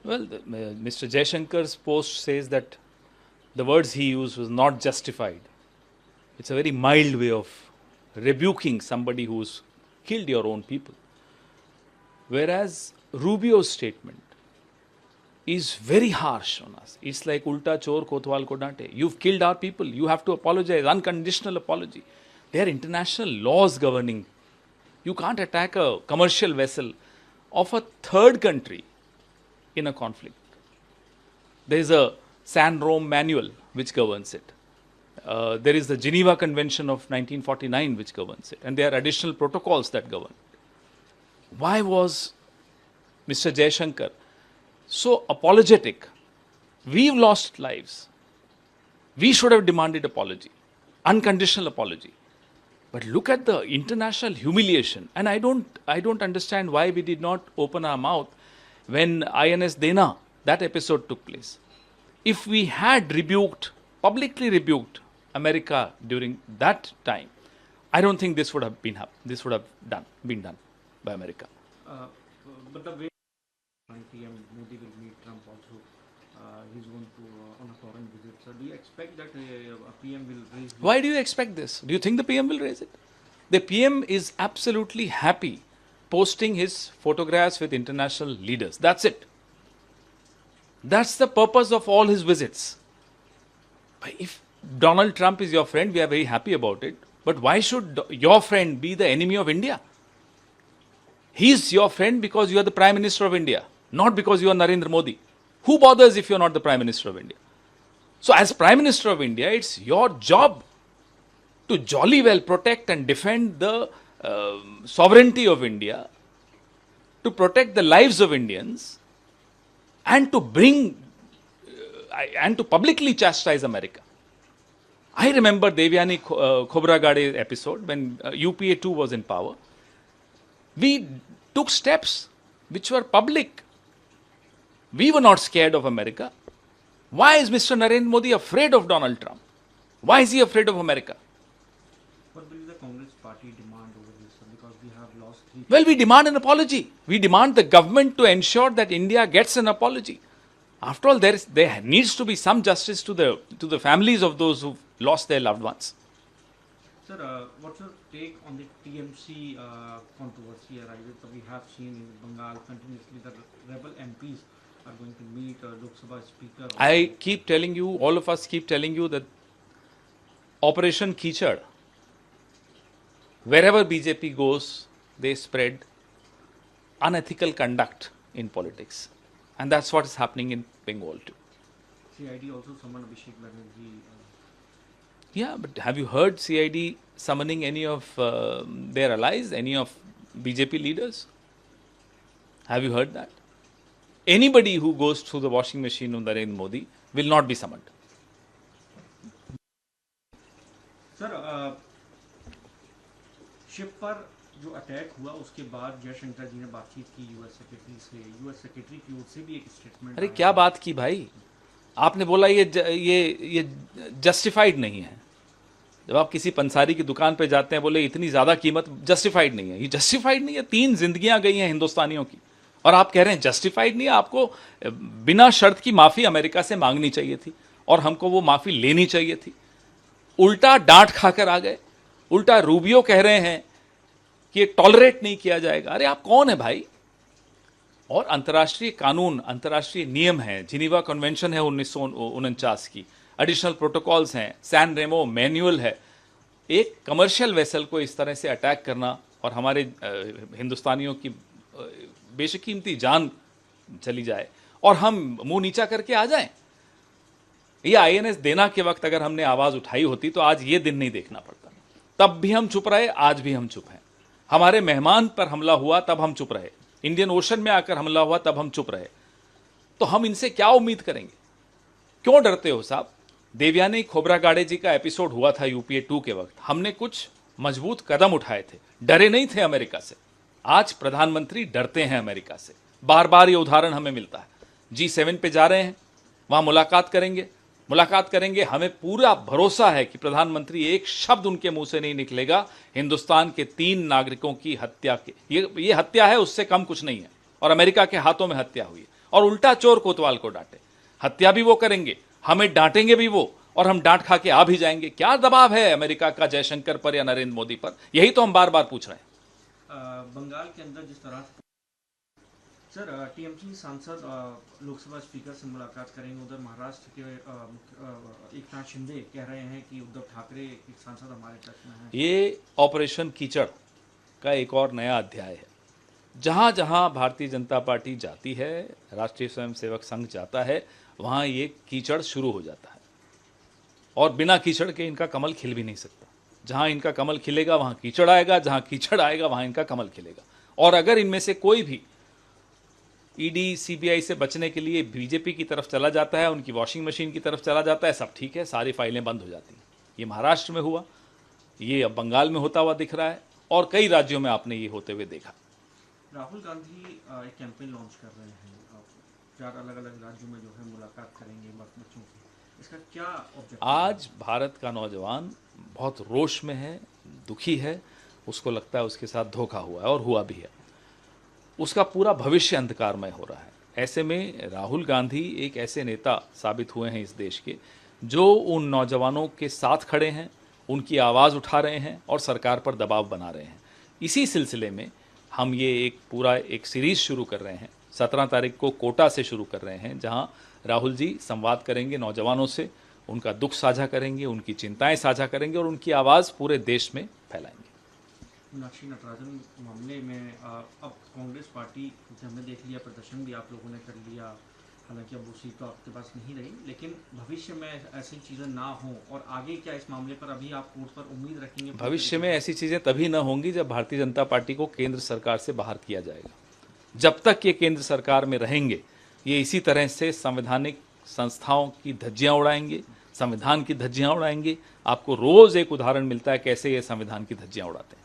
Well, Mr. Jaishankar's post says that the words he used was not justified. It's a very mild way of rebuking somebody who's killed your own people. Whereas Rubio's statement is very harsh on us. It's like ulta chor kotwal ko dante. You've killed our people. You have to apologize. Unconditional apology. There are international laws governing. You can't attack a commercial vessel of a third country in a conflict. There is a San Rome manual which governs it. There is the Geneva Convention of 1949 which governs it. And there are additional protocols that govern it. Why was Mr. Jaishankar so apologetic? We've lost lives. We should have demanded apology, unconditional apology. But look at the international humiliation. And I don't understand why we did not open our mouth when INS Dena, that episode took place. If we had publicly rebuked America during that time, I don't think this would have been done by America. But the way PM Modi will meet Trump also, he's going to on a foreign visit. So do you expect that a PM will raise? Why do you expect this? Do you think the PM will raise it? The PM is absolutely happy posting his photographs with international leaders. That's it. That's the purpose of all his visits. If Donald Trump is your friend, we are very happy about it. But why should your friend be the enemy of India? He's your friend because you are the Prime Minister of India, not because you are Narendra Modi. Who bothers if you're not the Prime Minister of India? So as Prime Minister of India, it's your job to jolly well protect and defend the sovereignty of India, to protect the lives of Indians, and to and to publicly chastise America. I remember Devyani Khobragade episode when UPA 2 was in power. We took steps which were public. We were not scared of America. Why is Mr. Narendra Modi afraid of Donald Trump? Why is he afraid of America? What will the Congress party demand over this? Because we have lost 3. Well, we demand an apology. We demand the government to ensure that India gets an apology. After all, there needs to be some justice to the families of those who lost their loved ones. Sir, what's your take on the TMC controversy arises? We have seen in Bengal continuously that rebel MPs are going to meet Lok Sabha Speaker. I keep telling you, all of us keep telling you that Operation Kichad, wherever BJP goes, they spread unethical conduct in politics. And that's what is happening in Bengal too. CID also summoned Abhishek Banerjee. Yeah, but have you heard CID summoning any of their allies, any of BJP leaders? Have you heard that? Anybody who goes through the washing machine of Narendra Modi will not be summoned. Sir ship पर जो attack हुआ उसके बाद जयशंकर जी ने बातचीत की US secretary से, US secretary की ओर से भी एक स्टेटमेंट। अरे क्या बात की भाई, आपने बोला ये जस्टिफाइड नहीं है। जब आप किसी पंसारी की दुकान पे जाते हैं, बोले इतनी ज्यादा कीमत, जस्टिफाइड नहीं है। ये जस्टिफाइड नहीं है। 3 जिंदगियां गई हैं हिंदुस्तानियों की और आप कह रहे हैं जस्टिफाइड नहीं है। आपको बिना शर्त की माफी अमेरिका से मांगनी चाहिए थी और हमको वो माफी लेनी चाहिए थी। उल्टा डांट खाकर आ गए। उल्टा रूबियो कह रहे हैं कि ये टॉलरेट नहीं किया जाएगा। अरे आप कौन है भाई? और अंतर्राष्ट्रीय कानून, अंतर्राष्ट्रीय नियम हैं, जिनीवा कन्वेंशन है 1949 की, एडिशनल प्रोटोकॉल्स हैं, सैन रेमो मैनुअल है। एक कमर्शियल वेसल को इस तरह से अटैक करना और हमारे हिंदुस्तानियों की बेशकीमती जान चली जाए और हम मुंह नीचा करके आ जाएं। ये आईएनएस देना के वक्त अगर हमने आवाज उठाई होती तो आज ये दिन नहीं देखना पड़ता। तब भी हम चुप रहे, आज भी हम चुप हैं। हमारे मेहमान पर हमला हुआ तब हम चुप रहे, इंडियन ओशन में आकर हमला हुआ तब हम चुप रहे। तो हम इनसे क्या उम्मीद करेंगे? क्यों डरते हो साहब? देवयानी खोब्रागाड़े जी का एपिसोड हुआ था यूपीए 2 के वक्त, हमने कुछ मजबूत कदम उठाए थे, डरे नहीं थे अमेरिका से। आज प्रधानमंत्री डरते हैं अमेरिका से। बार बार ये उदाहरण हमें मिलता है। G7 पे जा रहे हैं, वहां मुलाकात करेंगे। हमें पूरा भरोसा है कि प्रधानमंत्री एक शब्द उनके मुंह से नहीं निकलेगा हिंदुस्तान के 3 नागरिकों की हत्या के। ये हत्या है, उससे कम कुछ नहीं है और अमेरिका के हाथों में हत्या हुई है। और उल्टा चोर कोतवाल को डांटे। हत्या भी वो करेंगे, हमें डांटेंगे भी वो, और हम डांट खा के आ भी जाएंगे। क्या दबाव है अमेरिका का जयशंकर पर या नरेंद्र मोदी पर? यही तो हम बार बार पूछ रहे हैं। बंगाल के अंदर जिस तरह सर टीएमसी सांसद लोकसभा स्पीकर से मुलाकात करेंगे, उधर महाराष्ट्र के एकनाथ शिंदे कह रहे हैं कि उद्धव ठाकरे एक सांसद हमारे टच में हैं। ये ऑपरेशन कीचड़ का एक और नया अध्याय है। जहां जहां भारतीय जनता पार्टी जाती है, राष्ट्रीय स्वयंसेवक संघ जाता है, वहां ये कीचड़ शुरू हो जाता है, और बिना कीचड़ के इनका कमल खिल भी नहीं सकता। जहां इनका कमल खिलेगा वहां कीचड़ आएगा, जहां कीचड़ आएगा वहां इनका कमल खिलेगा। और अगर इनमें से कोई भी ईडी सीबीआई से बचने के लिए बीजेपी की तरफ चला जाता है, उनकी वॉशिंग मशीन की तरफ चला जाता है, सब ठीक है, सारी फाइलें बंद हो जाती हैं। ये महाराष्ट्र में हुआ, ये अब बंगाल में होता हुआ दिख रहा है, और कई राज्यों में आपने ये होते हुए देखा। राहुल गांधी एक कैंपेन लॉन्च कर रहे हैं, 4 अलग-अलग राज्यों में जो है मुलाकात करेंगे बच्चों की। इसका क्या ऑब्जेक्टिव? आज भारत का नौजवान बहुत रोष में है, दुखी है, उसको लगता है उसके साथ धोखा हुआ है, और हुआ भी है। उसका पूरा भविष्य अंधकारमय हो रहा है। ऐसे में राहुल गांधी एक ऐसे नेता साबित हुए हैं इस देश के, जो उन नौजवानों के साथ खड़े हैं, उनकी आवाज़ उठा रहे हैं और सरकार पर दबाव बना रहे हैं। इसी सिलसिले में हम ये एक सीरीज़ शुरू कर रहे हैं। 17 तारीख को कोटा से शुरू कर रहे हैं, जहां राहुल जी संवाद करेंगे नौजवानों से, उनका दुख साझा करेंगे, उनकी चिंताएं साझा करेंगे, और उनकी आवाज़ पूरे देश में फैलाएंगे। मीनाक्षी नटराजन मामले में अब कांग्रेस पार्टी, हमने देख लिया, प्रदर्शन भी आप लोगों ने कर लिया, हालांकि अब वो सीट तो आपके पास नहीं रही, लेकिन भविष्य में ऐसी चीज़ें ना हो, और आगे क्या इस मामले पर अभी आप कोर्ट पर उम्मीद रखेंगे? भविष्य में ऐसी चीज़ें तभी न होंगी जब भारतीय जनता पार्टी को केंद्र सरकार से बाहर किया जाएगा। जब तक ये केंद्र सरकार में रहेंगे, ये इसी तरह से संवैधानिक संस्थाओं की धज्जियां उड़ाएंगे, संविधान की धज्जियां उड़ाएंगे। आपको रोज एक उदाहरण मिलता है कैसे ये संविधान की धज्जियां उड़ाते हैं।